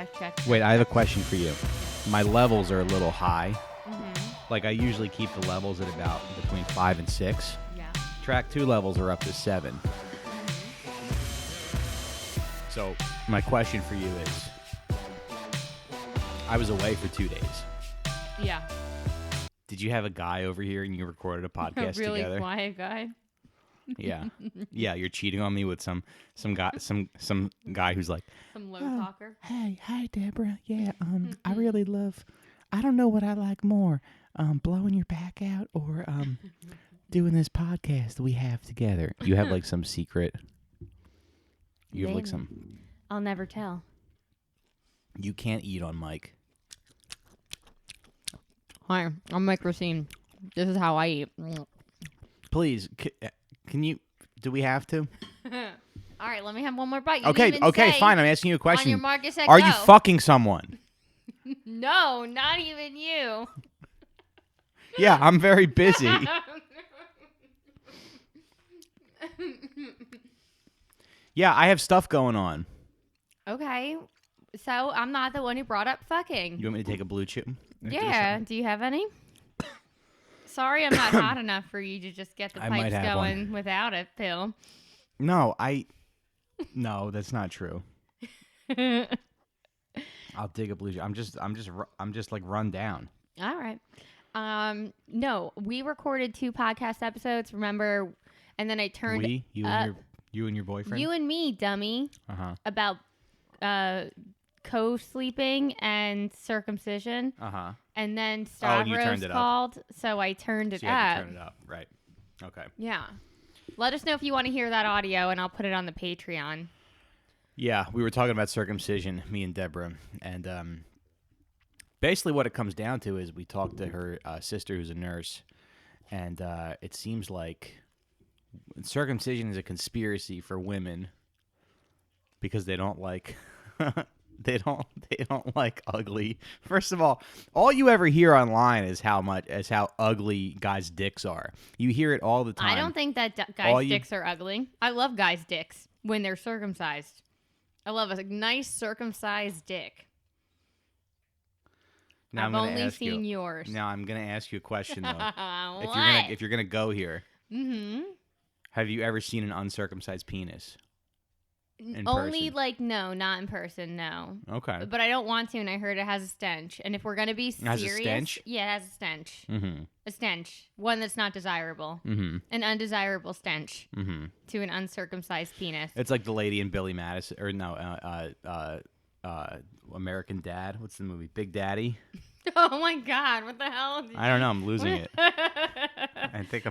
check. Wait, I have a question for you. My levels are a little high. Mm-hmm. Like, I usually keep the levels at about between 5 and 6. Yeah. Track 2 levels are up to 7. So, my question for you is, I was away for 2 days. Yeah. Did you have a guy over here and you recorded a podcast A really together? quiet guy. Yeah. Yeah, you're cheating on me with some guy who's like, Some low talker. Hey, hi, Deborah. Yeah, I really love. I don't know what I like more, blowing your back out or doing this podcast we have together. you have like some secret. You have like Maybe. some. I'll never tell. You can't eat on mic. Hi, I'm Mike Racine. This is how I eat. Please, can you? Do we have to? All right, let me have one more bite. You Okay, didn't even okay, say fine. I'm asking you a On question. your mark, get set, Are go. you fucking someone? No, not even you. Yeah, I'm very busy. Yeah, I have stuff going on. Okay, so I'm not the one who brought up fucking. You want me to take a blue chip? Yeah, do you have any? Sorry, I'm not hot enough for you to just get the I might pipes have one. going without a pill. No, No, that's not true. I'll dig a blue chip. I'm just like run down. All right. No, we recorded 2 podcast episodes, remember? And then I turned You and your boyfriend? you and me, dummy, about co-sleeping and circumcision. Uh-huh. And then Oh, and you Stavros turned it up. called, so I turned it So you had to up. turn it up, right. Okay. Yeah. Let us know if you want to hear that audio, and I'll put it on the Patreon. Yeah, we were talking about circumcision, me and Deborah, and basically what it comes down to is we talked to her sister who's a nurse, and it seems like circumcision is a conspiracy for women because they don't like they don't like ugly. First of all you ever hear online is how ugly guys' dicks are. You hear it all the time. I don't think that guys' dicks are ugly. I love guys' dicks when they're circumcised. I love a nice circumcised dick. Now I've only seen yours. Now I'm gonna ask you a question though. What? If you're gonna go here, Mm-hmm. have you ever seen an uncircumcised penis? Only person? no, not in person, no. Okay. But I don't want to, and I heard it has a stench. And if we're gonna be serious, has a stench? Yeah, it has a stench. Mm-hmm. A stench, one that's not desirable, Mm-hmm. an undesirable stench Mm-hmm. to an uncircumcised penis. It's like the lady in Billy Madison, or no, American Dad. What's the movie? Big Daddy. Oh my God! What the hell? I don't know. I'm losing it. I think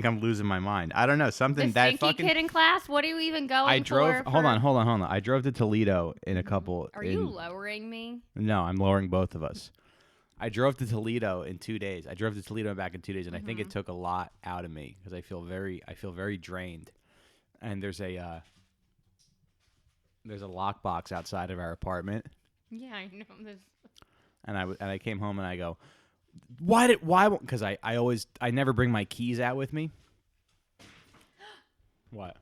I'm losing my mind. I don't know. Something The that stinky fucking. kid in class. What are you even going I drove. for? Hold on. I drove to Toledo in a couple. Are you lowering me? No, I'm lowering both of us. I drove to Toledo in 2 days. I drove to Toledo and back in 2 days, and I think it took a lot out of me because I feel very drained. And there's a lockbox outside of our apartment. Yeah, I know this. And I came home and I go, because I never bring my keys out with me. What?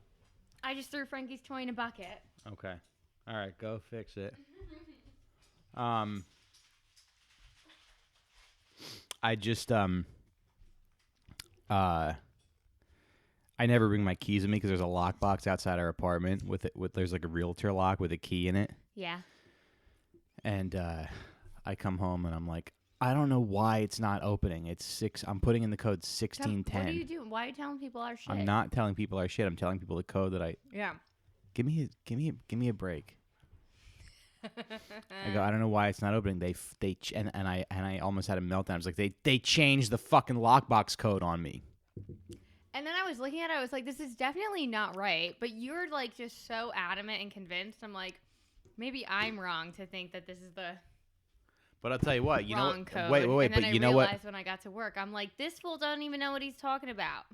I just threw Frankie's toy in a bucket. Okay. All right, go fix it. I just I never bring my keys with me because there's a lockbox outside our apartment with there's like a realtor lock with a key in it. Yeah. And I come home and I'm like, I don't know why it's not opening. It's 6. I'm putting in the code 1610. What are you doing? Why are you telling people our shit? I'm not telling people our shit. I'm telling people the code that I. Yeah. Give me a break. I go, I don't know why it's not opening. I almost had a meltdown. I was like, they changed the fucking lockbox code on me. And then I was looking at it. I was like, this is definitely not right. But you're like just so adamant and convinced. I'm like, maybe I'm wrong to think that this is the But I'll tell you what, wrong code. Wait, and then but you know what? I realized when I got to work, I'm like, this fool doesn't even know what he's talking about.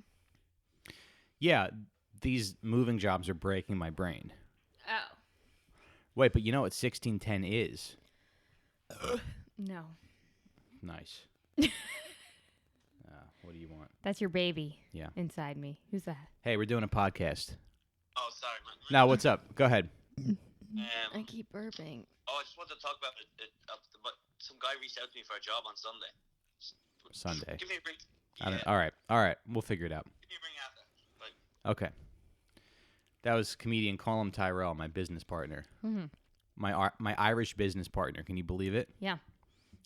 Yeah, these moving jobs are breaking my brain. Oh. Wait, but you know what 1610 is? No. Nice. What do you want? That's your baby. Yeah. Inside me. Who's that? Hey, we're doing a podcast. Oh, sorry, man. No, what's up? Go ahead. I keep burping. Oh, I just wanted to talk about some guy reached out to me for a job on Sunday. Sunday. Give me a ring. All right. We'll figure it out. Give me a ring after. Bye. Okay. That was comedian Colin Tyrell, my business partner. Mm-hmm. My Irish business partner. Can you believe it? Yeah.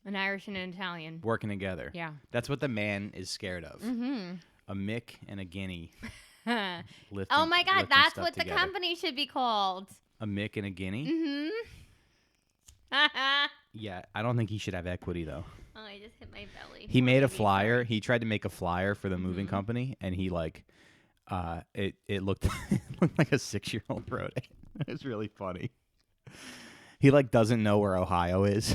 An Irish and an Italian. Working together. Yeah. That's what the man is scared of. Mm-hmm. A Mick and a Guinea. Oh my God, that's what together. the company should be called. A Mick and a Guinea? Mm-hmm. Yeah, I don't think he should have equity, though. Oh, I just hit my belly. He made a Maybe, flyer. sorry. He tried to make a flyer for the moving company, and he, it looked, it looked like a 6-year-old wrote it. It was really funny. He, doesn't know where Ohio is.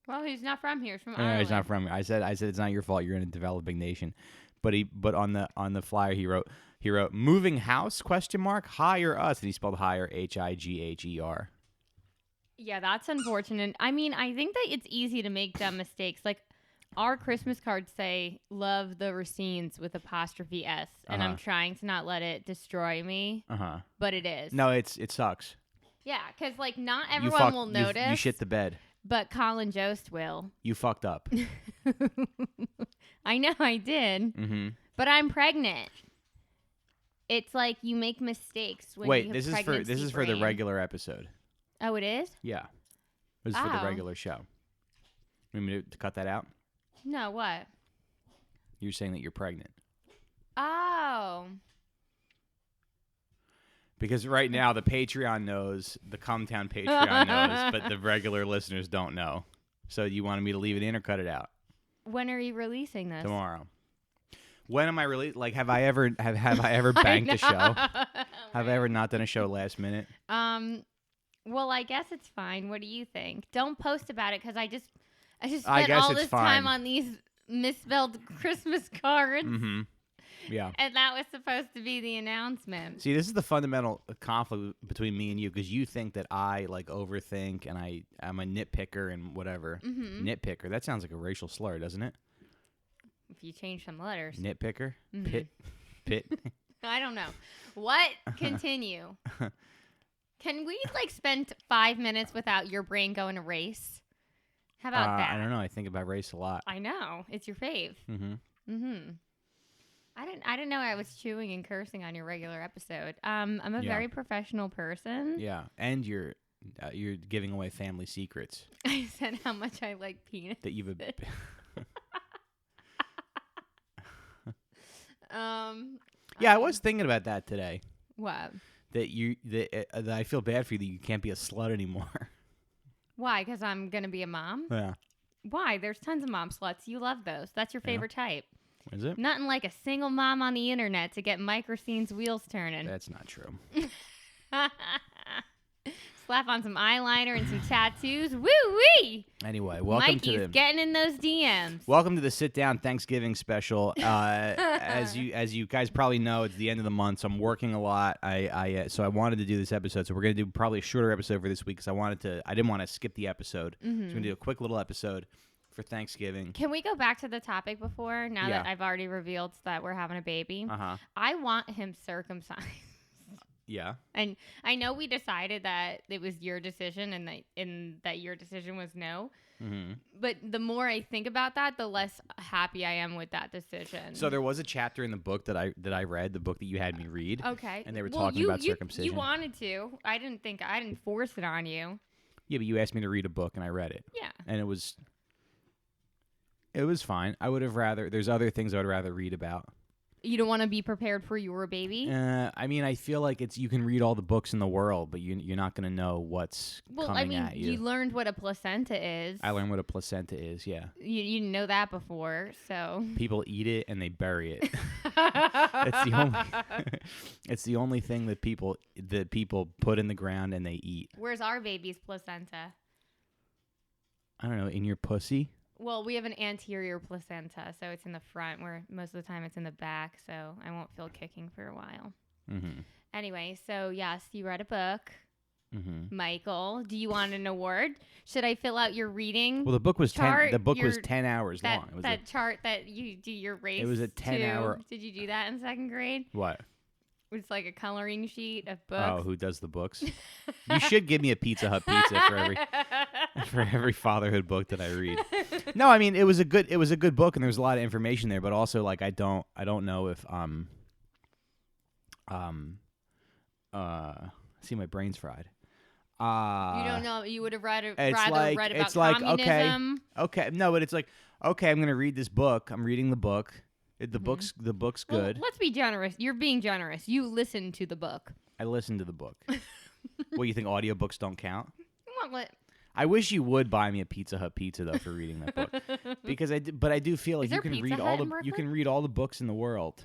Well, he's not from here. He's from No, Ireland. he's not from here. I said it's not your fault. You're in a developing nation. But on the flyer he wrote moving house ? Hire us, and he spelled hire HIGHER. Yeah, that's unfortunate. I mean, I think that it's easy to make dumb mistakes. Like our Christmas cards say "Love the Racines" with apostrophe S, and I'm trying to not let it destroy me. But it is. No, it sucks. Yeah, because not everyone will notice. You shit the bed. But Colin Jost will. You fucked up. I know I did. Mm-hmm. But I'm pregnant. It's like you make mistakes when you have this is for the regular episode. Oh, it is? Yeah. This is for the regular show. You want me to cut that out? No, what? You're saying that you're pregnant. Oh. Because right now the Patreon knows, the Cumtown Patreon knows, but the regular listeners don't know. So you wanted me to leave it in or cut it out? When are you releasing this? Tomorrow. When am I have I ever banked a show? Have I ever not done a show last minute? Well, I guess it's fine. What do you think? Don't post about it because I just I spent guess all it's this fine. time on these misspelled Christmas cards. Mm-hmm. Yeah. And that was supposed to be the announcement. See, this is the fundamental conflict between me and you, because you think that I overthink and I'm a nitpicker and whatever. Mm-hmm. Nitpicker. That sounds like a racial slur, doesn't it? If you change some letters. Nitpicker. Mm-hmm. Pit. I don't know. What? Continue. Can we spend 5 minutes without your brain going to race? How about that? I don't know. I think about race a lot. I know. It's your fave. Mm-hmm. Mm-hmm. I didn't know I was chewing and cursing on your regular episode. I'm a very professional person. Yeah, and you're giving away family secrets. I said how much I like penis. That you've. Yeah, I was thinking about that today. What? That I feel bad for you that you can't be a slut anymore. Why? Because I'm gonna be a mom. Yeah. Why? There's tons of mom sluts. You love those. That's your favorite type. Is it? Nothing like a single mom on the internet to get Microscene's wheels turning. That's not true. Slap on some eyeliner and some tattoos. Woo-wee! Anyway, welcome Mikey's getting in those DMs. Welcome to the Sit Down Thanksgiving special. As you guys probably know, it's the end of the month, so I'm working a lot. So I wanted to do this episode. So we're gonna do probably a shorter episode for this week because I didn't want to skip the episode. Mm-hmm. So we're gonna do a quick little episode for Thanksgiving. Can we go back to the topic before? Now that I've already revealed that we're having a baby, I want him circumcised. Yeah. And I know we decided that it was your decision and that your decision was no. Mm-hmm. But the more I think about that, the less happy I am with that decision. So there was a chapter in the book that I read, the book that you had me read. Okay. And they were talking about circumcision. You wanted to. I didn't force it on you. Yeah, but you asked me to read a book and I read it. Yeah. And it was fine. There's other things I would rather read about. You don't want to be prepared for your baby? I mean, I feel like you can read all the books in the world, but you're not going to know what's coming at you. You learned what a placenta is. I learned what a placenta is, yeah. You didn't know that before, so. People eat it and they bury it. It's the only thing that people put in the ground and they eat. Where's our baby's placenta? I don't know, in your pussy? Well, we have an anterior placenta, so it's in the front, where most of the time it's in the back, so I won't feel kicking for a while. Mm-hmm. Anyway, so yes, you read a book. Mm-hmm. Michael, do you want an award? Should I fill out your reading? Well, the book was chart, 10 hours long. It was that chart that you do your race. It was a 10-hour. Did you do that in second grade? What? It's like a coloring sheet of books. Oh, who does the books? You should give me a Pizza Hut pizza for every fatherhood book that I read. No, I mean it was a good book, and there was a lot of information there, but also like I don't know if see my brain's fried. You don't know. You would have rather read about communism. Okay. No, but it's like, okay, I'm gonna read this book. I'm reading the book. The book's good. Well, let's be generous. You're being generous. You listen to the book. I listened to the book. What, you think audiobooks don't count? What? I wish you would buy me a Pizza Hut pizza though for reading that book, because I do feel like you can read all the books in the world.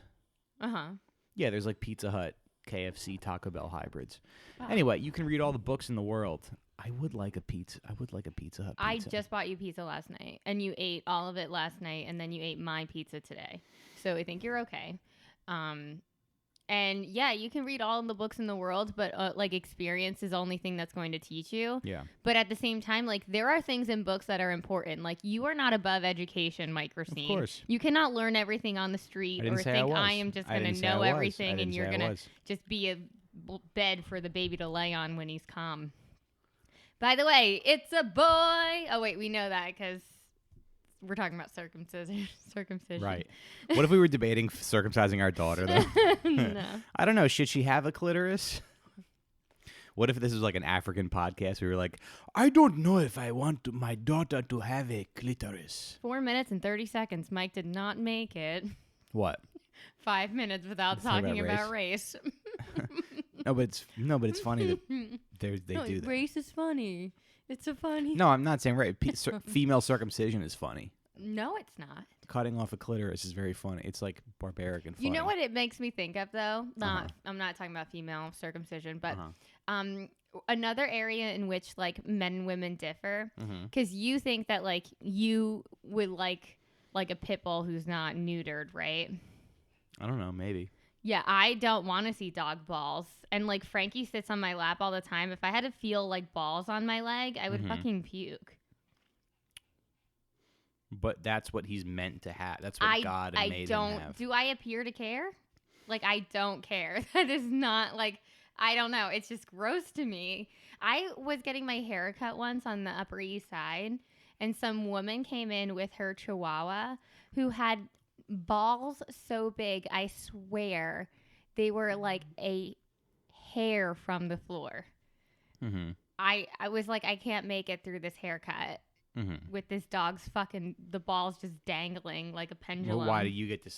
Yeah, there's like Pizza Hut, KFC, Taco Bell hybrids. Wow. Anyway, you can read all the books in the world. I would like a Pizza Hut pizza. I just bought you pizza last night, and you ate all of it last night, and then you ate my pizza today. So I think you're okay. And yeah, you can read all of the books in the world, but like experience is the only thing that's going to teach you. Yeah. But at the same time, like there are things in books that are important. Like you are not above education, Mike Racine. Of course. You cannot learn everything on the street or think I am just going to know everything and you're going to just be a bed for the baby to lay on when he's calm. By the way, it's a boy. Oh, wait, we know that because we're talking about circumcision. Right. What if we were debating circumcising our daughter, though? No. I don't know. Should she have a clitoris? What if this was like an African podcast? We were like, I don't know if I want my daughter to have a clitoris. 4 minutes and 30 seconds. Mike did not make it. What? 5 minutes without talking about race. No, but it's funny that they do that. Race is funny. It's a funny. No, I'm not saying right. Female circumcision is funny. No, it's not. Cutting off a clitoris is very funny. It's like barbaric and funny. You know what it makes me think of though? I'm not talking about female circumcision, but another area in which like men and women differ, because you think that like you would like a pit bull who's not neutered, right? I don't know, maybe. Yeah, I don't want to see dog balls. And, like, Frankie sits on my lap all the time. If I had to feel, like, balls on my leg, I would fucking puke. But that's what he's meant to have. That's what God made him have. Do I appear to care? Like, I don't care. That is not, like, I don't know. It's just gross to me. I was getting my hair cut once on the Upper East Side, and some woman came in with her chihuahua who had balls so big, I swear, they were like a hair from the floor. I was like, I can't make it through this haircut with this dog's fucking the balls just dangling like a pendulum. Well, why do you get to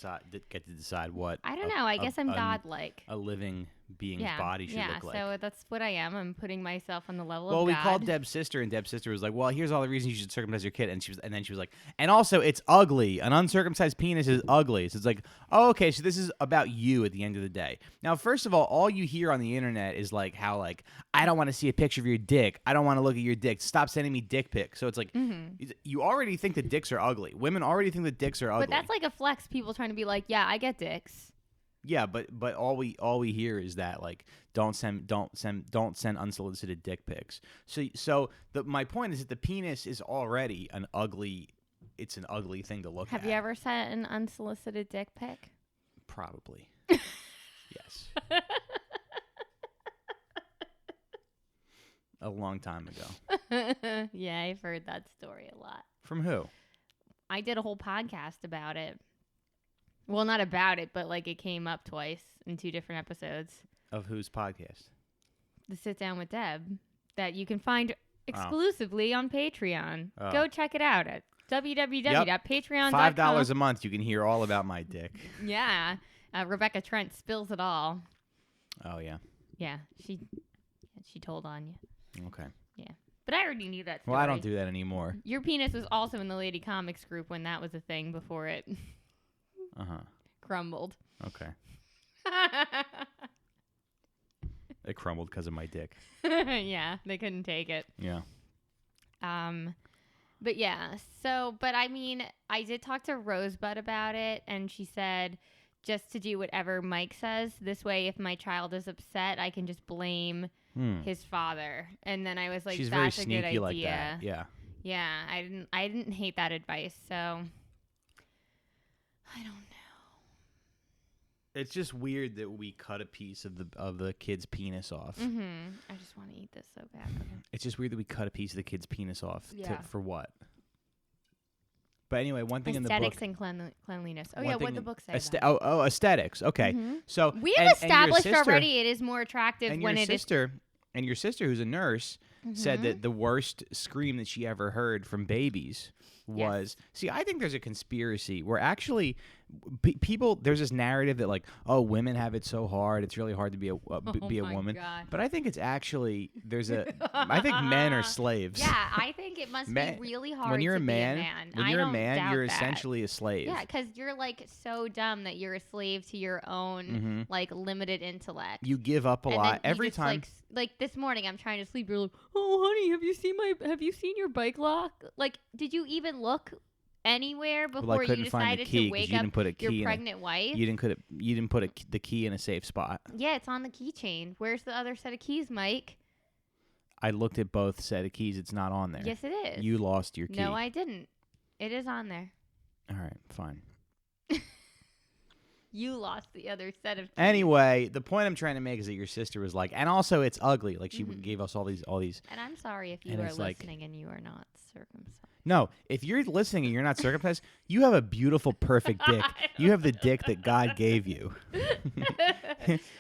decide what? I don't know. I guess I'm godlike. A living being's body should look like. So that's what I am. I'm putting myself on the level of God. Well, we called Deb's sister, and Deb's sister was like, "Well, here's all the reasons you should circumcise your kid." And then she was like, "And also, it's ugly. An uncircumcised penis is ugly." So it's like, oh, okay, so this is about you at the end of the day. Now, first of all you hear on the internet is like how like I don't want to see a picture of your dick. I don't want to look at your dick. Stop sending me dick pics. So it's like you already think that dicks are ugly. Women already think that dicks are ugly. But that's like a flex. People trying to be like, yeah, I get dicks. Yeah, but all we hear is that like don't send unsolicited dick pics. So my point is that the penis is already an ugly thing to look at. Have you ever sent an unsolicited dick pic? Probably. Yes. A long time ago. Yeah, I've heard that story a lot. From who? I did a whole podcast about it. Well, not about it, but like it came up twice in 2 different episodes. Of whose podcast? The Sit Down with Deb that you can find exclusively on Patreon. Go check it out at www.patreon.com. $5 a month. You can hear all about my dick. Yeah. Rebecca Trent spills it all. Oh, yeah. Yeah. She told on you. Okay. Yeah. But I already knew that story. Well, I don't do that anymore. Your penis was also in the Lady Comics group when that was a thing before it crumbled. Okay. It crumbled because of my dick. Yeah, they couldn't take it. Yeah. But yeah, but I mean, I did talk to Rosebud about it, and she said just to do whatever Mike says. This way, if my child is upset, I can just blame his father. And then I was like, she's that's very a good sneaky idea. like that. Yeah. Yeah, I didn't hate that advice, so I don't know. It's just weird that we cut a piece of the kid's penis off. Mm-hmm. I just want to eat this so bad. Okay. It's just weird that we cut a piece of the kid's penis off. Yeah. For what? But anyway, one thing in the book. Aesthetics and cleanliness. Oh, yeah, what'd the book say? Aesthetics. Okay. Mm-hmm. So we have established and your sister, already it is more attractive and when your it is. sister, And your sister, who's a nurse, said Mm-hmm. that the worst scream that she ever heard from babies was see, I think there's a conspiracy where actually people, there's this narrative that like, oh, women have it so hard, it's really hard to be a woman. God. But I think it's actually I think men are slaves. Yeah, I think it must be really hard when you're to a man, be a man. When I you're a don't man, doubt you're that. essentially a slave. Yeah, because you're like so dumb that you're a slave to your own like limited intellect. You give up a lot every time. Like this morning, I'm trying to sleep. You're like, oh, honey, have you seen your bike lock? Like, did you even look anywhere before you decided to wake up your pregnant wife? You didn't put the key in a safe spot. Yeah, it's on the keychain. Where's the other set of keys, Mike? I looked at both set of keys. It's not on there. Yes, it is. You lost your key. No, I didn't. It is on there. All right, fine. You lost the other set of keys. Anyway, the point I'm trying to make is that your sister was like, and also it's ugly. Like she gave us all these. And I'm sorry if you are listening and you are not circumcised. No, if you're listening and you're not circumcised, you have a beautiful, perfect dick. You have the dick that God gave you.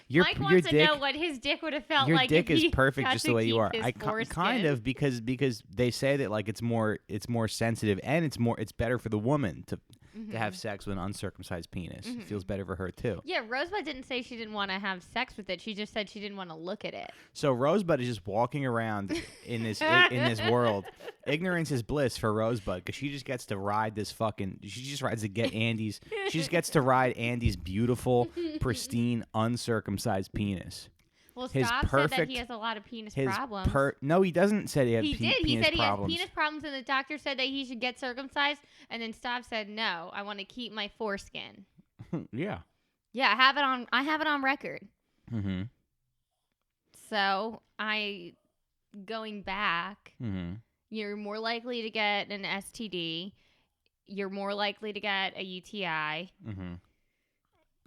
Mike wants to know what his dick would have felt like. Your dick is perfect had just to the way you keep are. his Kind of because they say that like it's more sensitive and it's better for the woman to have sex with an uncircumcised penis. It feels better for her too. Yeah, Rosebud didn't say she didn't want to have sex with it. She just said she didn't want to look at it. So Rosebud is just walking around in this world. Ignorance is bliss for Rosebud because she just gets to ride this fucking. She just rides to get Andy's. She just gets to ride Andy's beautiful, pristine, uncircumcised penis. Well, Stav said that he has a lot of penis problems. No, he doesn't say he had He did. penis He said he problems. has penis problems, and the doctor said that he should get circumcised. And then Stav said, "No, I want to keep my foreskin." Yeah. Yeah, I have it on record. Mm-hmm. So going back, Mm-hmm. you're more likely to get an STD. You're more likely to get a UTI. Mm-hmm.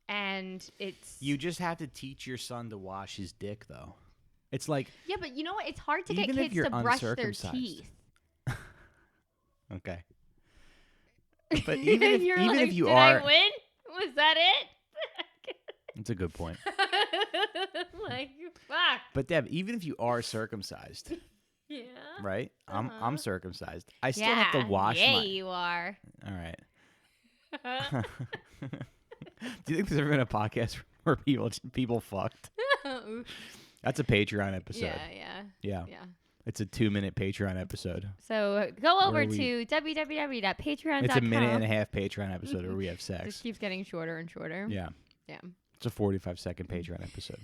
And it's... You just have to teach your son to wash his dick, though. It's like... Yeah, but you know what? It's hard to get even if kids you're to brush their uncircumcised. teeth. Okay. But even if you Did are... I win? Was that it? That's a good point. Like, fuck. But Deb, even if you are circumcised... Yeah. Right? I'm circumcised. I still have to wash my... my... Yeah, you are. All right. Do you think there's ever been a podcast where people fucked? That's a Patreon episode. Yeah. It's a 2-minute Patreon episode. So go over to www.patreon.com. It's a minute and a half Patreon episode where we have sex. Just keeps getting shorter and shorter. Yeah. It's a 45-second Patreon episode.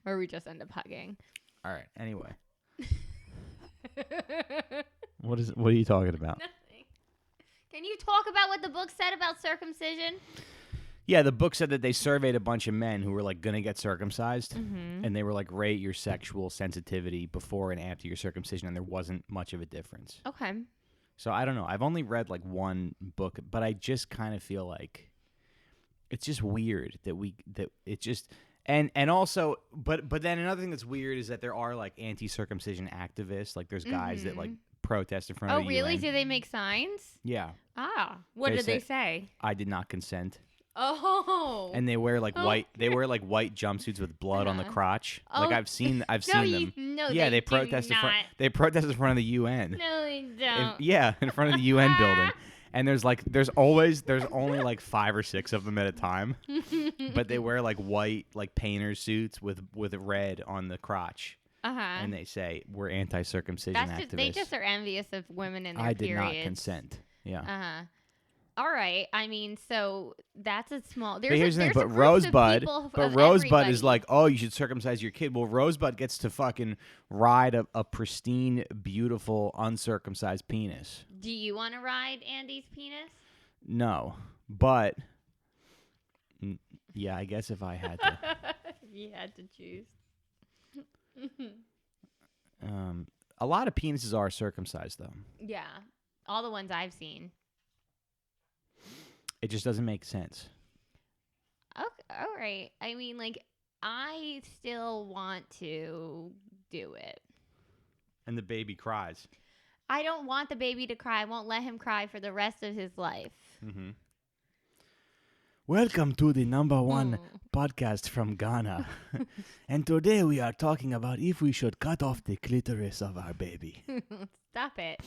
Where we just end up hugging. All right. Anyway. What are you talking about? Nothing. Can you talk about what the book said about circumcision? Yeah, the book said that they surveyed a bunch of men who were like gonna get circumcised, Mm-hmm. and they were like, rate your sexual sensitivity before and after your circumcision, and there wasn't much of a difference. Okay. So I don't know. I've only read like one book, but I just kind of feel like it's just weird that it just and also, but then another thing that's weird is that there are like anti-circumcision activists. Like there's guys that like protest in front of the really? UN. Do they make signs? Yeah. Ah. What did they say? I did not consent. Oh. And they wear like white. They wear like white jumpsuits with blood on the crotch. Oh. Like I've seen them. No, Yeah, they do protest in front. not. They protest in front of the UN. No, they don't. In front of the UN building. And there's only like 5 or 6 of them at a time. But they wear like white like painter suits with red on the crotch. And they say we're anti-circumcision activists. They just are envious of women in their I did periods. not consent. Yeah. All right. I mean, so that's a small. But here's the thing. But Rosebud is like, oh, you should circumcise your kid. Well, Rosebud gets to fucking ride a pristine, beautiful, uncircumcised penis. Do you want to ride Andy's penis? No, but yeah, I guess if I had to. You had to choose. A lot of penises are circumcised, though. Yeah, all the ones I've seen. It just doesn't make sense. right. I mean, like, I still want to do it. And the baby cries. I don't want the baby to cry. I won't let him cry for the rest of his life. Mm-hmm. Welcome to the #1 podcast from Ghana. And today we are talking about if we should cut off the clitoris of our baby. Stop it.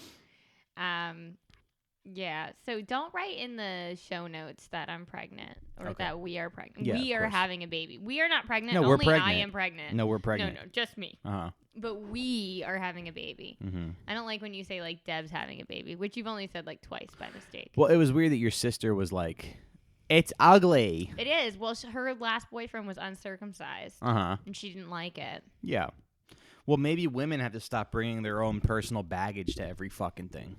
Yeah. So don't write in the show notes that I'm pregnant or that we are pregnant. Yeah, we of are course. having a baby. We are not pregnant. No, we're Only I pregnant. am pregnant. No, we're pregnant. No, just me. Uh-huh. But we are having a baby. Mm-hmm. I don't like when you say like Deb's having a baby, which you've only said like twice by mistake. Well, it was weird that your sister was like, it's ugly. It is. Well, her last boyfriend was uncircumcised, Uh-huh. and she didn't like it. Yeah. Well, maybe women have to stop bringing their own personal baggage to every fucking thing.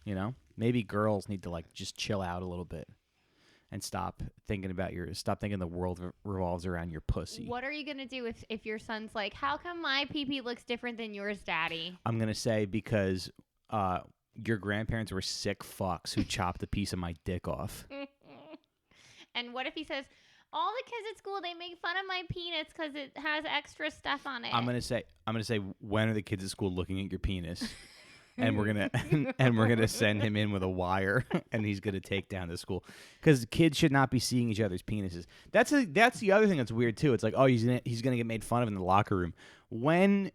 You know? Maybe girls need to like just chill out a little bit and stop thinking the world revolves around your pussy. What are you going to do if your son's like, how come my pee-pee looks different than yours, Daddy? I'm going to say because your grandparents were sick fucks who chopped a piece of my dick off. And what if he says, all the kids at school, they make fun of my penis because it has extra stuff on it? I'm gonna say, when are the kids at school looking at your penis? And we're gonna send him in with a wire, and he's gonna take down the school because kids should not be seeing each other's penises. That's the other thing that's weird too. It's like, oh, he's gonna get made fun of in the locker room. When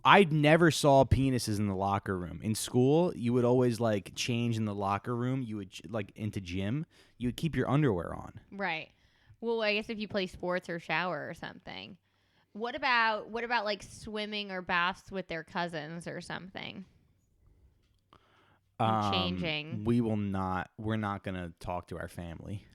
I never saw penises in the locker room. In school, you would always like change in the locker room. You would like into gym. You would keep your underwear on. Right. Well, I guess if you play sports or shower or something. What about like swimming or baths with their cousins or something? And changing. We're not gonna talk to our family.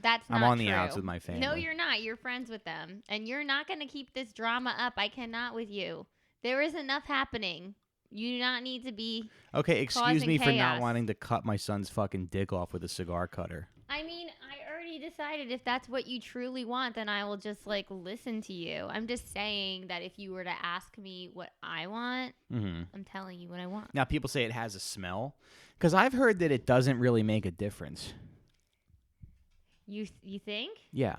That's not I'm on true. the outs with my family. No, you're not. You're friends with them, and you're not gonna keep this drama up. I cannot with you. There is enough happening. You do not need to be. Okay, excuse me for not chaos. wanting to cut my son's fucking dick off with a cigar cutter. I mean, I already decided if that's what you truly want, then I will just like listen to you. I'm just saying that if you were to ask me what I want, I'm telling you what I want. Now, people say it has a smell, because I've heard that it doesn't really make a difference. You think? Yeah.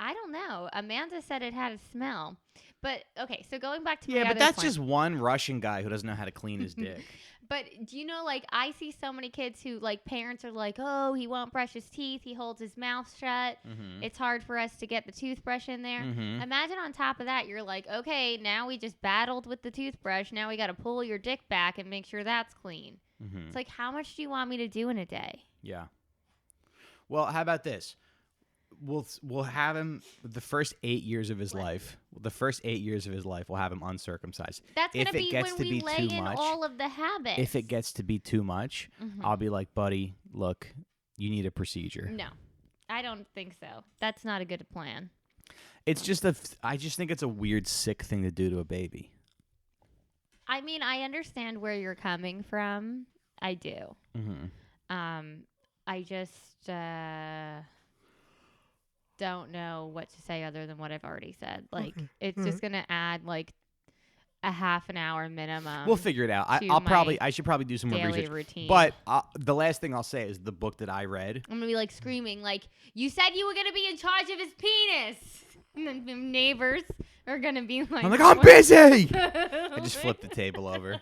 I don't know. Amanda said it had a smell. But, okay, so going back to my Yeah, but other that's point. just one Russian guy who doesn't know how to clean his dick. But do you know, like, I see so many kids who, like, parents are like, oh, he won't brush his teeth. He holds his mouth shut. It's hard for us to get the toothbrush in there. Imagine on top of that, you're like, okay, now we just battled with the toothbrush. Now we got to pull your dick back and make sure that's clean. It's like, how much do you want me to do in a day? Yeah. Well, how about this? We'll have him the first 8 years of his life. The first 8 years of his life, we'll have him uncircumcised. That's going to be when we lay in much, all of the habits. if it gets to be too much, I'll be like, buddy, look, you need a procedure. No, I don't think so. That's not a good plan. It's just I just think it's a weird, sick thing to do to a baby. I mean, I understand where you're coming from. I do. I just don't know what to say other than what I've already said. Like, it's just going to add like a half an hour minimum. We'll figure it out. I should probably do some more daily research. routine. But the last thing I'll say is the book that I read. I'm going to be like screaming, like, you said you were going to be in charge of his penis. And then the neighbors are going to be like, I'm like, I'm busy. I just flipped the table over.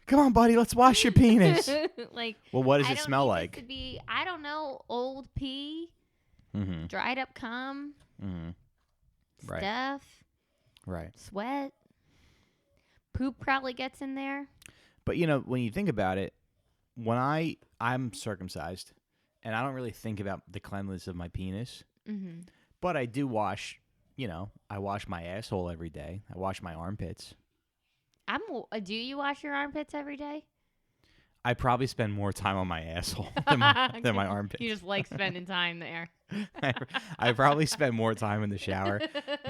Come on, buddy, let's wash your penis. Like, well, what does I it don't smell need like? this to be, I don't know, old pee, dried up cum, Right. stuff, Right. sweat, poop probably gets in there. But you know, when you think about it, when I'm circumcised, and I don't really think about the cleanliness of my penis, but I do wash. You know, I wash my asshole every day. I wash my armpits. Do you wash your armpits every day? I probably spend more time on my asshole than my armpits. You just like spending time there. I probably spend more time in the shower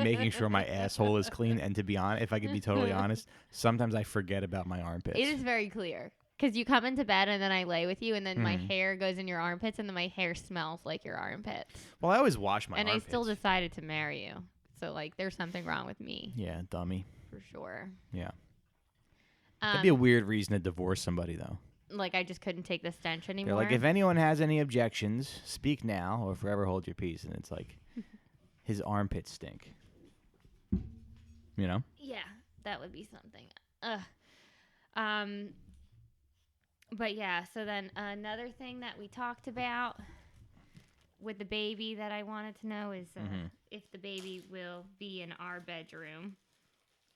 making sure my asshole is clean. And to be honest, if I could be totally honest, sometimes I forget about my armpits. It is very clear. Because you come into bed and then I lay with you and then my hair goes in your armpits and then my hair smells like your armpits. Well, I always wash my armpits. And I still decided to marry you. So, like, there's something wrong with me. Yeah, dummy. For sure. Yeah. That'd be a weird reason to divorce somebody, though. like I just couldn't take the stench They're anymore. like, if anyone has any objections, speak now or forever hold your peace. And it's like, his armpits stink. You know? Yeah, that would be something. Ugh. But yeah, so then another thing that we talked about with the baby that I wanted to know is if the baby will be in our bedroom.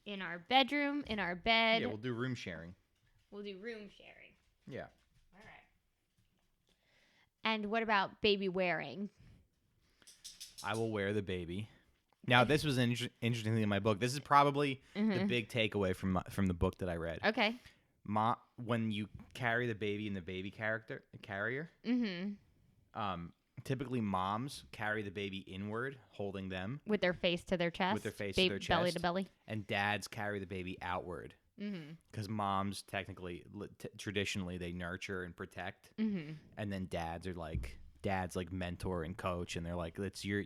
In our bedroom, in our bed. Yeah, we'll do room sharing. We'll do room sharing. Yeah. All right. And what about baby wearing? I will wear the baby. Now, this was an interesting thing in my book. This is probably the big takeaway from the book that I read. Okay. When you carry the baby in the baby carrier, typically moms carry the baby inward, holding them. With their face to their chest. With their face to their chest. Belly to belly. And dads carry the baby outward. Because moms, technically, traditionally, they nurture and protect. And then dads like mentor and coach. And they're like, it's your,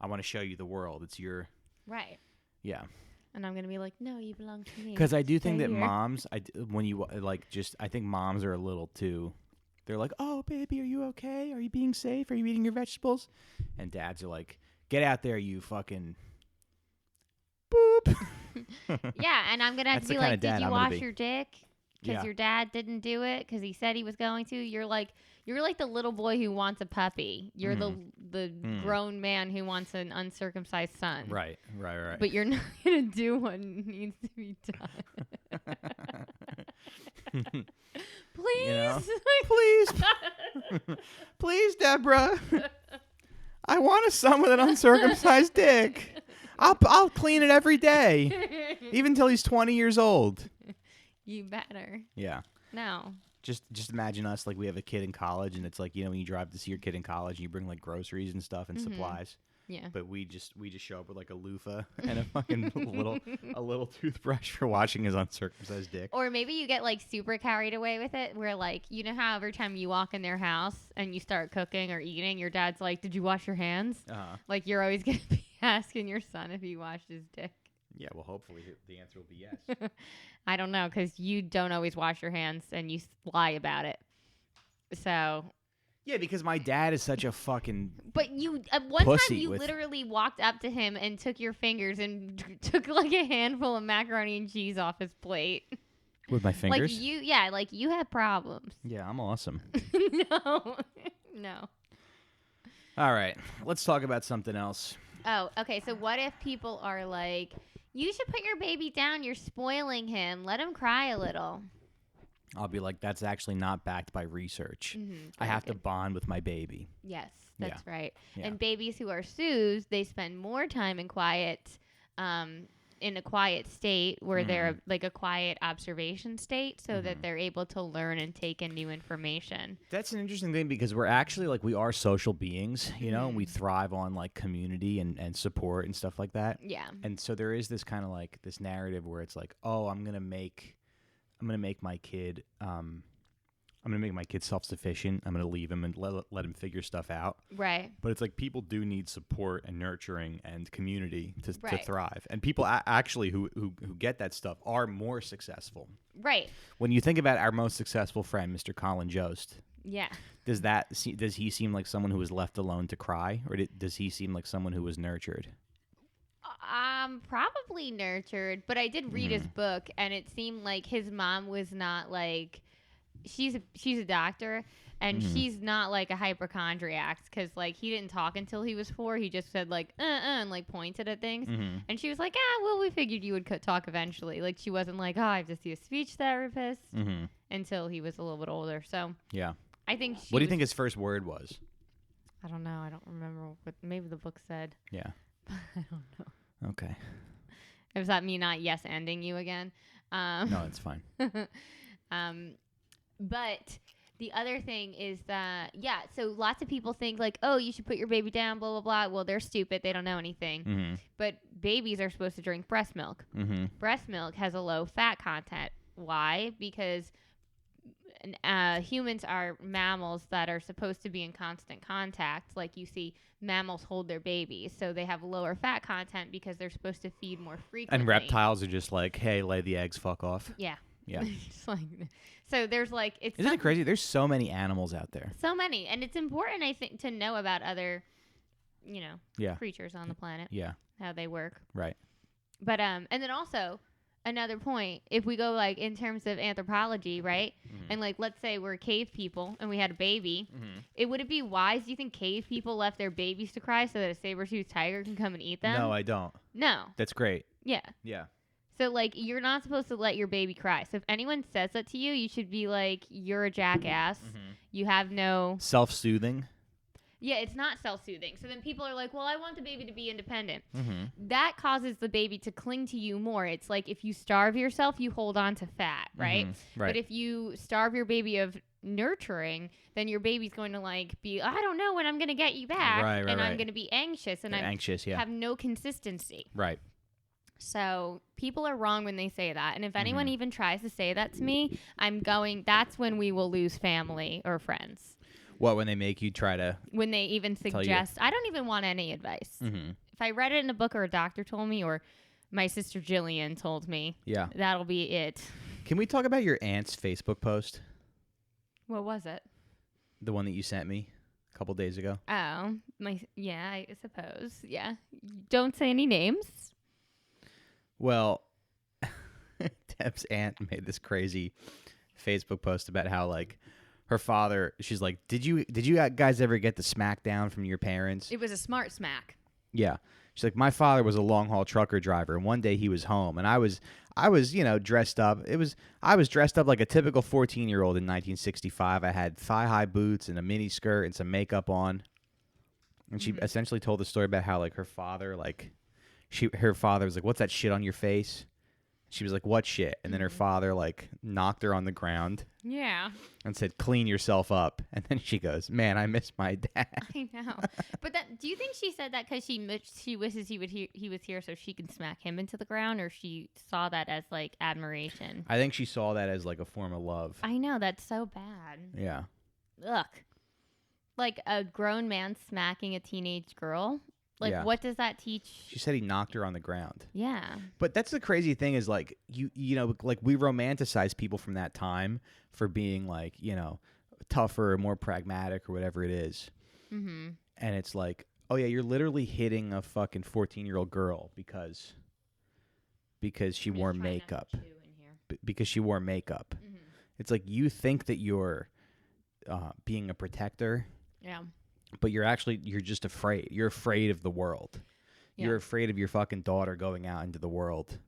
I want to show you the world. It's your. Right. Yeah. And I'm going to be like, no, you belong to me. Because I do think that here. moms, I think moms are a little too, they're like, oh, baby, are you okay? Are you being safe? Are you eating your vegetables? And dads are like, get out there, you fucking boop. Yeah, and I'm going to have to be like, did you wash your dick? Because Yeah. your dad didn't do it because he said he was going to. You're like the little boy who wants a puppy. You're the grown man who wants an uncircumcised son. Right. But you're not going to do what needs to be done. Please. Please, Deborah. I want a son with an uncircumcised dick. I'll clean it every day, even till he's 20 years old. You better. Yeah. No. Just imagine us like we have a kid in college, and it's like when you drive to see your kid in college, and you bring like groceries and stuff and supplies. Yeah. But we just show up with like a loofah and a fucking little toothbrush for washing his uncircumcised dick. Or maybe you get like super carried away with it, where like how every time you walk in their house and you start cooking or eating, your dad's like, "Did you wash your hands?" Like you're always gonna be asking your son if he washed his dick. Yeah, well, hopefully the answer will be yes. I don't know, because you don't always wash your hands and you lie about it. So. Yeah, because my dad is such a fucking. But you, one time pussy you with- literally walked up to him and took your fingers and took like a handful of macaroni and cheese off his plate. With my fingers? Like you have problems. Yeah, I'm awesome. No. All right, let's talk about something else. Oh, okay. So what if people are like, you should put your baby down. You're spoiling him. Let him cry a little. I'll be like, that's actually not backed by research. I have to bond with my baby. Yes, that's right. Yeah. And babies who are Sues, they spend more time in a quiet state where they're like a quiet observation state so that they're able to learn and take in new information. That's an interesting thing because we're actually like, we are social beings, and we thrive on like community and support and stuff like that. Yeah. And so there is this kind of like this narrative where it's like, oh, I'm going to make my kid, self-sufficient. I'm going to leave him and let him figure stuff out. Right. But it's like people do need support and nurturing and community to thrive. And people actually who get that stuff are more successful. Right. When you think about our most successful friend, Mr. Colin Jost. Yeah. Does he seem like someone who was left alone to cry, or does he seem like someone who was nurtured? Probably nurtured, but I did read his book, and it seemed like his mom was not like, she's a doctor, and she's not like a hypochondriac, because like he didn't talk until he was 4. He just said like and like pointed at things, and she was like, well, we figured you would talk eventually. Like she wasn't like, oh, I have to see a speech therapist until he was a little bit older. So yeah, I think. What do you think his first word was? I don't know. I don't remember what maybe the book said. Yeah. I don't know. Okay. Was that me not yes-ending you again? No, it's fine. But the other thing is that, so lots of people think like, oh, you should put your baby down, blah, blah, blah. Well, they're stupid. They don't know anything. But babies are supposed to drink breast milk. Breast milk has a low fat content. Why? Because humans are mammals that are supposed to be in constant contact. Like you see mammals hold their babies, so they have lower fat content because they're supposed to feed more frequently. And reptiles are just like, hey, lay the eggs, fuck off. Yeah. Yeah. Just like, so there's like it's Isn't it crazy? There's so many animals out there. so many, and it's important, I think, to know about other, Yeah. creatures on the planet, Yeah. how they work. Right. But and then also another point, if we go like in terms of anthropology, right? Mm-hmm. And like let's say we're cave people and we had a baby, Mm-hmm. would it be wise? Do you think cave people left their babies to cry so that a saber-toothed tiger can come and eat them? No, I don't. No. That's great. Yeah. Yeah. So like you're not supposed to let your baby cry. So if anyone says that to you, you should be like, you're a jackass. Mm-hmm. You have no. Self-soothing. Yeah, it's not self-soothing. So then people are like, well, I want the baby to be independent. Mm-hmm. That causes the baby to cling to you more. It's like if you starve yourself, you hold on to fat, right? Mm-hmm. Right. But if you starve your baby of nurturing, then your baby's going to like be, I don't know when I'm going to get you back. Right, and I'm right. going to be anxious. And They're I anxious, yeah. have no consistency. Right. So people are wrong when they say that. And if anyone Mm-hmm. even tries to say that to me, that's when we will lose family or friends. What, when they make you try to... When they even suggest, I don't even want any advice. Mm-hmm. If I read it in a book or a doctor told me or my sister Jillian told me, Yeah. that'll be it. Can we talk about your aunt's Facebook post? What was it? The one that you sent me a couple days ago? Oh, I suppose. Yeah. Don't say any names. Well, Deb's aunt made this crazy Facebook post about how, like, her father, she's like, did you guys ever get the smack down from your parents? It was a smart smack. Yeah. She's like, my father was a long haul trucker driver, and one day he was home, and I was, dressed up. I was dressed up like a typical 14-year-old in 1965. I had thigh-high boots and a mini skirt and some makeup on. And she essentially told the story about how, like, her father, her father was like, what's that shit on your face? She was like, what shit? And then her father, like, knocked her on the ground. Yeah. And said, clean yourself up. And then she goes, man, I miss my dad. I know. But do you think she said that because she wishes he was here so she can smack him into the ground, or she saw that as, like, admiration? I think she saw that as, like, a form of love. I know. That's so bad. Yeah. Ugh. Like a grown man smacking a teenage girl. Like, Yeah. what does that teach? She said he knocked her on the ground. Yeah. But that's the crazy thing is, like, you know, like, we romanticize people from that time for being, like, tougher or more pragmatic or whatever it is. Mm-hmm. And it's like, oh, yeah, you're literally hitting a fucking 14-year-old girl because she wore makeup. Because she wore makeup. Mm-hmm. It's like you think that you're being a protector. Yeah. But you're just afraid. You're afraid of the world. Yeah. You're afraid of your fucking daughter going out into the world.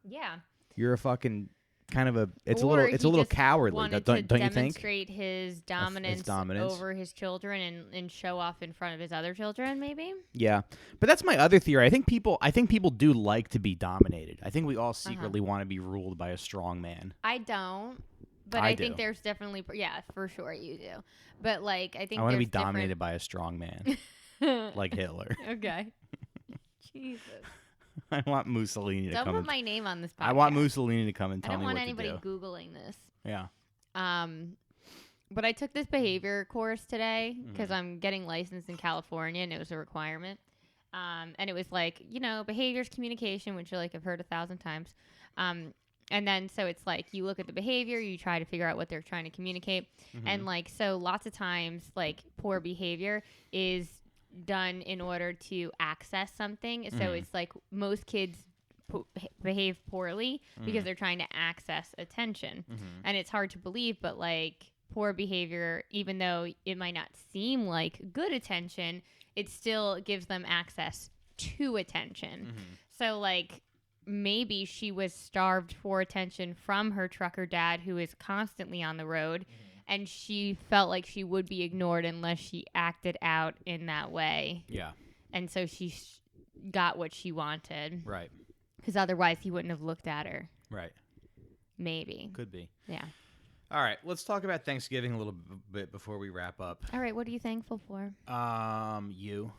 Yeah. You're a fucking kind of a. It's Or a little cowardly. Wanted Don't to you think? demonstrate his dominance over his children and show off in front of his other children, maybe. Yeah, but that's my other theory. I think people do like to be dominated. I think we all secretly want to be ruled by a strong man. I don't. But I think there's definitely, for sure you do. But, like, I think I want to be dominated by a strong man, like Hitler. Okay. Jesus. I want Mussolini to Don't come. put my name on this podcast. I want Mussolini to come and tell me what to do. I don't want anybody Googling this. Yeah. But I took this behavior course today because I'm getting licensed in California, and it was a requirement. And it was like, behaviors, communication, which I've heard 1,000 times. And then, so it's like, you look at the behavior, you try to figure out what they're trying to communicate. And so lots of times, poor behavior is done in order to access something. So it's like most kids behave poorly because they're trying to access attention. And it's hard to believe, but poor behavior, even though it might not seem like good attention, it still gives them access to attention. So maybe she was starved for attention from her trucker dad, who is constantly on the road, and she felt like she would be ignored unless she acted out in that way. Yeah. And so she got what she wanted. Right. Because otherwise he wouldn't have looked at her. Right. Maybe. Could be. Yeah. All right, let's talk about Thanksgiving a little bit before we wrap up. All right, what are you thankful for? You.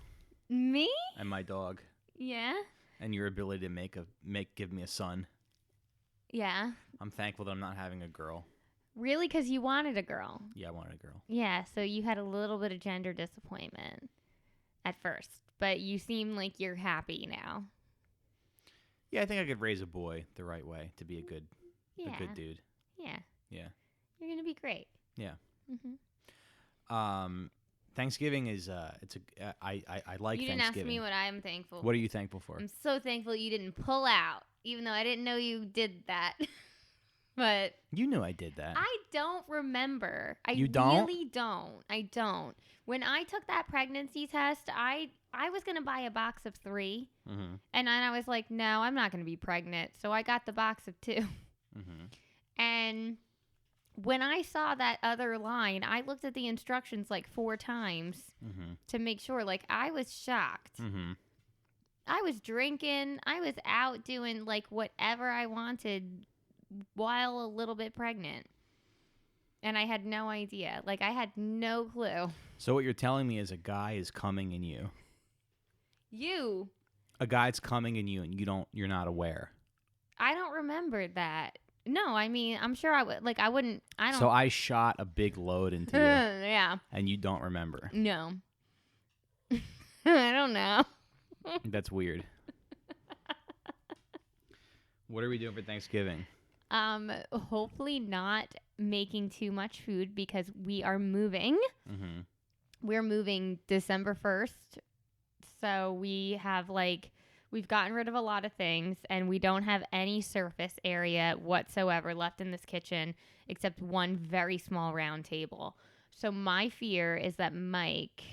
Me? And my dog. Yeah. And your ability to give me a son. Yeah. I'm thankful that I'm not having a girl. Really? Because you wanted a girl. Yeah, I wanted a girl. Yeah, so you had a little bit of gender disappointment at first, but you seem like you're happy now. Yeah, I think I could raise a boy the right way to be a good dude. Yeah. Yeah. You're gonna be great. Yeah. Mm-hmm. Thanksgiving is I like You didn't ask Thanksgiving. me what I'm thankful. What are you thankful for? I'm so thankful you didn't pull out, even though I didn't know you did that. But You knew I did that. I don't remember. You don't? Really don't. I don't. When I took that pregnancy test, I was gonna buy a box of 3, Mm-hmm. and then I was like, no, I'm not gonna be pregnant. So I got the box of 2. Mm-hmm. And when I saw that other line, I looked at the instructions like 4 times Mm-hmm. to make sure. Like, I was shocked. Mm-hmm. I was drinking. I was out doing like whatever I wanted while a little bit pregnant. And I had no idea. Like, I had no clue. So what you're telling me is a guy is coming in you. You. A guy's coming in you, and you're not aware. I don't remember that. No, I mean, I'm sure I would. Like, I wouldn't. I don't. So I shot a big load into you, Yeah. and you don't remember. No. I don't know. That's weird. What are we doing for Thanksgiving? Hopefully not making too much food because we are moving. Mm-hmm. We're moving December 1st. So we have we've gotten rid of a lot of things and we don't have any surface area whatsoever left in this kitchen except one very small round table. So my fear is that Mike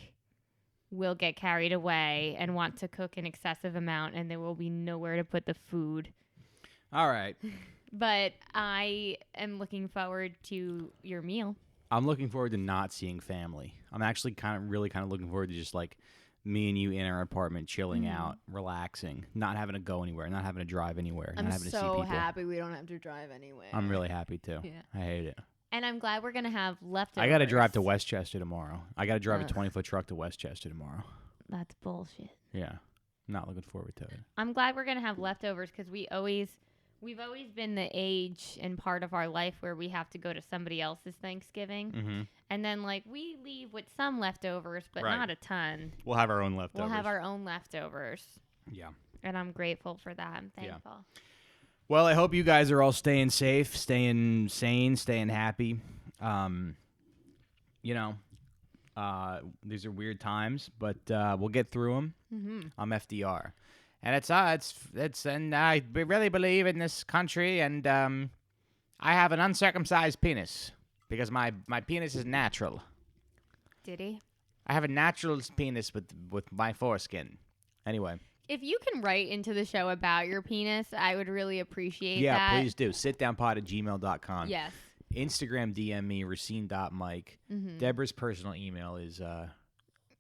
will get carried away and want to cook an excessive amount and there will be nowhere to put the food. All right. But I am looking forward to your meal. I'm looking forward to not seeing family. I'm actually really kind of looking forward to just like me and you in our apartment, chilling out, relaxing, not having to go anywhere, not having to drive anywhere, not having to see people. I'm so happy we don't have to drive anywhere. I'm really happy too. Yeah. I hate it. And I'm glad we're going to have leftovers. I got to drive to Westchester tomorrow. I got to drive a 20-foot truck to Westchester tomorrow. That's bullshit. Yeah. Not looking forward to it. I'm glad we're going to have leftovers because we've always been the age and part of our life where we have to go to somebody else's Thanksgiving. Mm-hmm. And then, we leave with some leftovers, but Right. not a ton. We'll have our own leftovers. We'll have our own leftovers. Yeah. And I'm grateful for that. I'm thankful. Yeah. Well, I hope you guys are all staying safe, staying sane, staying happy. These are weird times, but we'll get through them. Mm-hmm. I'm FDR. And I really believe in this country, and I have an uncircumcised penis because my penis is natural. Did he? I have a natural penis with my foreskin. Anyway. If you can write into the show about your penis, I would really appreciate that. Yeah, please do. Sitdownpod@gmail.com. Yes. Instagram DM me, Racine.Mike. Mm-hmm. Deborah's personal email is... I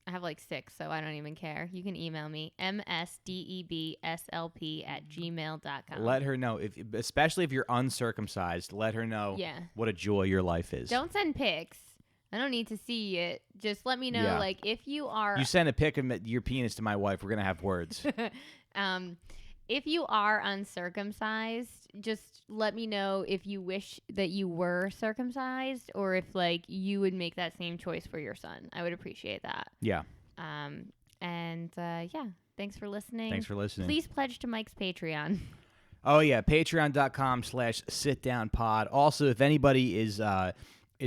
have 6, so I don't even care. You can email me, msdebslp@gmail.com. Let her know, especially if you're uncircumcised, let her know what a joy your life is. Don't send pics. I don't need to see it. Just let me know, if you are... You send a pic of your penis to my wife, we're going to have words. If you are uncircumcised, just let me know if you wish that you were circumcised or if, you would make that same choice for your son. I would appreciate that. Yeah. Thanks for listening. Thanks for listening. Please pledge to Mike's Patreon. Oh, yeah, patreon.com/sitdownpod. Also, if anybody is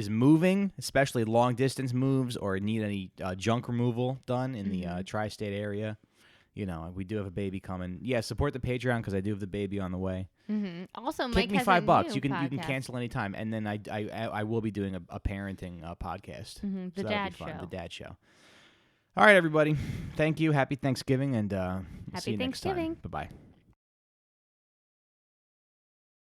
moving, especially long-distance moves or need any junk removal done in the tri-state area, we do have a baby coming. Yeah, support the Patreon because I do have the baby on the way. Mm-hmm. Also, Kick Mike me has $5. a new You can podcast. cancel anytime, and then I will be doing a parenting podcast. Mm-hmm. So The that'll Dad be fun. Show. The Dad Show. All right, everybody. Thank you. Happy Thanksgiving, and see you next time. Thanksgiving. Bye bye.